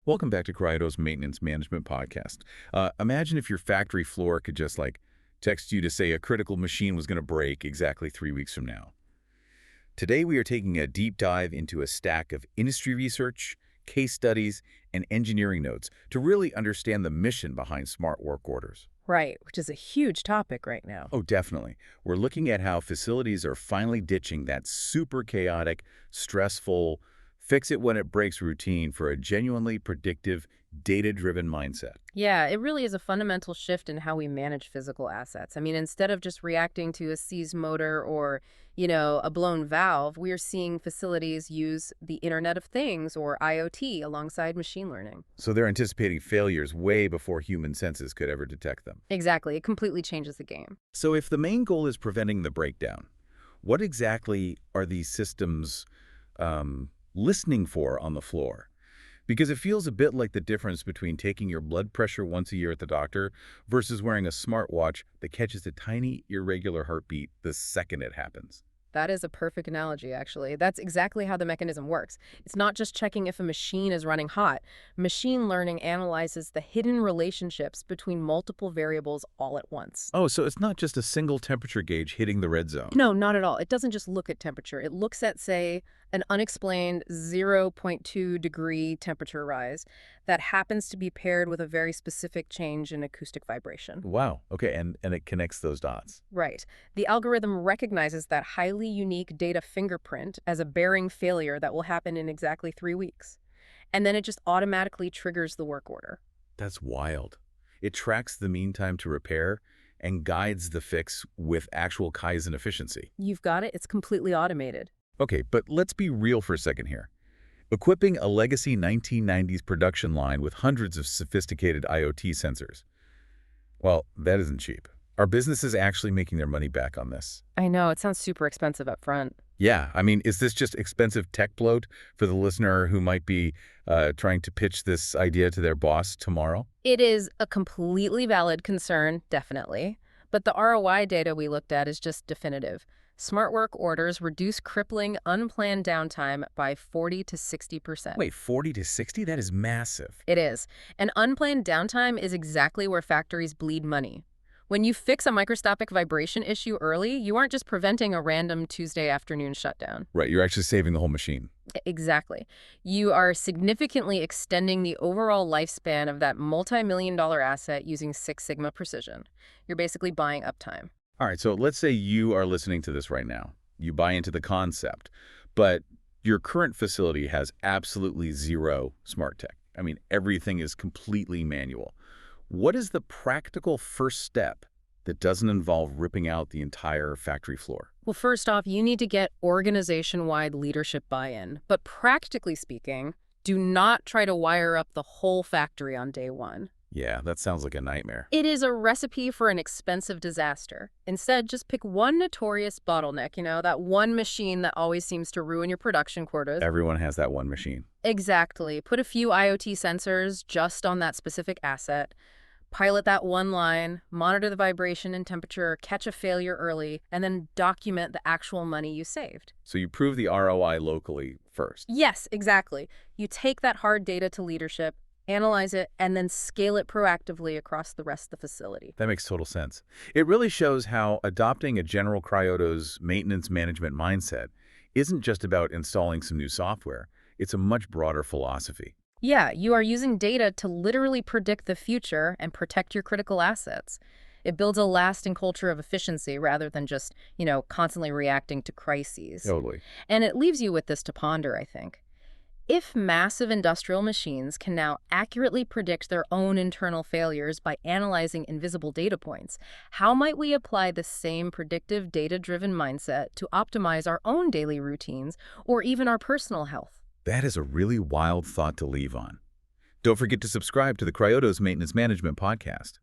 Welcome back to Cryodo's Maintenance Management Podcast. Imagine if your factory floor could just text you to say a critical machine was going to break exactly 3 weeks from now. Today we are taking a deep dive into a stack of industry research, case studies, and engineering notes to really understand the mission behind smart work orders. Right, which is a huge topic right now. Oh, definitely. We're looking at how facilities are finally ditching that super chaotic, stressful, fix-it-when-it-breaks routine for a genuinely predictive, data-driven mindset. Yeah, it really is a fundamental shift in how we manage physical assets. I mean, instead of just reacting to a seized motor or, a blown valve, we are seeing facilities use the Internet of Things or IoT alongside machine learning. So they're anticipating failures way before human senses could ever detect them. Exactly, it completely changes the game. So if the main goal is preventing the breakdown, what exactly are these systems listening for on the floor? Because it feels a bit like the difference between taking your blood pressure once a year at the doctor versus wearing a smartwatch that catches a tiny, irregular heartbeat the second it happens. That is a perfect analogy, actually. That's exactly how the mechanism works. It's not just checking if a machine is running hot. Machine learning analyzes the hidden relationships between multiple variables all at once. Oh, so it's not just a single temperature gauge hitting the red zone. No, not at all. It doesn't just look at temperature. It looks at, say, an unexplained 0.2-degree temperature rise that happens to be paired with a very specific change in acoustic vibration. Wow. Okay, and it connects those dots. Right. The algorithm recognizes that highly unique data fingerprint as a bearing failure that will happen in exactly 3 weeks. And then it just automatically triggers the work order. That's wild. It tracks the mean time to repair and guides the fix with actual Kaizen efficiency. You've got it. It's completely automated. Okay, but let's be real for a second here. Equipping a legacy 1990s production line with hundreds of sophisticated IoT sensors, well, that isn't cheap. Are businesses actually making their money back on this? I know. It sounds super expensive up front. Yeah, I mean, is this just expensive tech bloat for the listener who might be trying to pitch this idea to their boss tomorrow? It is a completely valid concern, definitely. But the ROI data we looked at is just definitive. Smart work orders reduce crippling, unplanned downtime by 40 to 60%. Wait, 40 to 60? That is massive. It is. And unplanned downtime is exactly where factories bleed money. When you fix a microscopic vibration issue early, you aren't just preventing a random Tuesday afternoon shutdown. Right, you're actually saving the whole machine. Exactly. You are significantly extending the overall lifespan of that multi-million-dollar asset using Six Sigma precision. You're basically buying uptime. All right, so let's say you are listening to this right now. You buy into the concept, but your current facility has absolutely zero smart tech. I mean, everything is completely manual. What is the practical first step that doesn't involve ripping out the entire factory floor? Well, first off, you need to get organization-wide leadership buy-in. But practically speaking, do not try to wire up the whole factory on day one. Yeah, that sounds like a nightmare. It is a recipe for an expensive disaster. Instead, just pick one notorious bottleneck, that one machine that always seems to ruin your production quotas. Everyone has that one machine. Exactly. Put a few IoT sensors just on that specific asset. Pilot that one line, monitor the vibration and temperature, catch a failure early, and then document the actual money you saved. So you prove the ROI locally first. Yes, exactly. You take that hard data to leadership, analyze it, and then scale it proactively across the rest of the facility. That makes total sense. It really shows how adopting a General Cryodo's maintenance management mindset isn't just about installing some new software. It's a much broader philosophy. Yeah, you are using data to literally predict the future and protect your critical assets. It builds a lasting culture of efficiency rather than just, constantly reacting to crises. Totally. And it leaves you with this to ponder, I think. If massive industrial machines can now accurately predict their own internal failures by analyzing invisible data points, how might we apply the same predictive data-driven mindset to optimize our own daily routines or even our personal health? That is a really wild thought to leave on. Don't forget to subscribe to the Cryodo's Maintenance Management Podcast.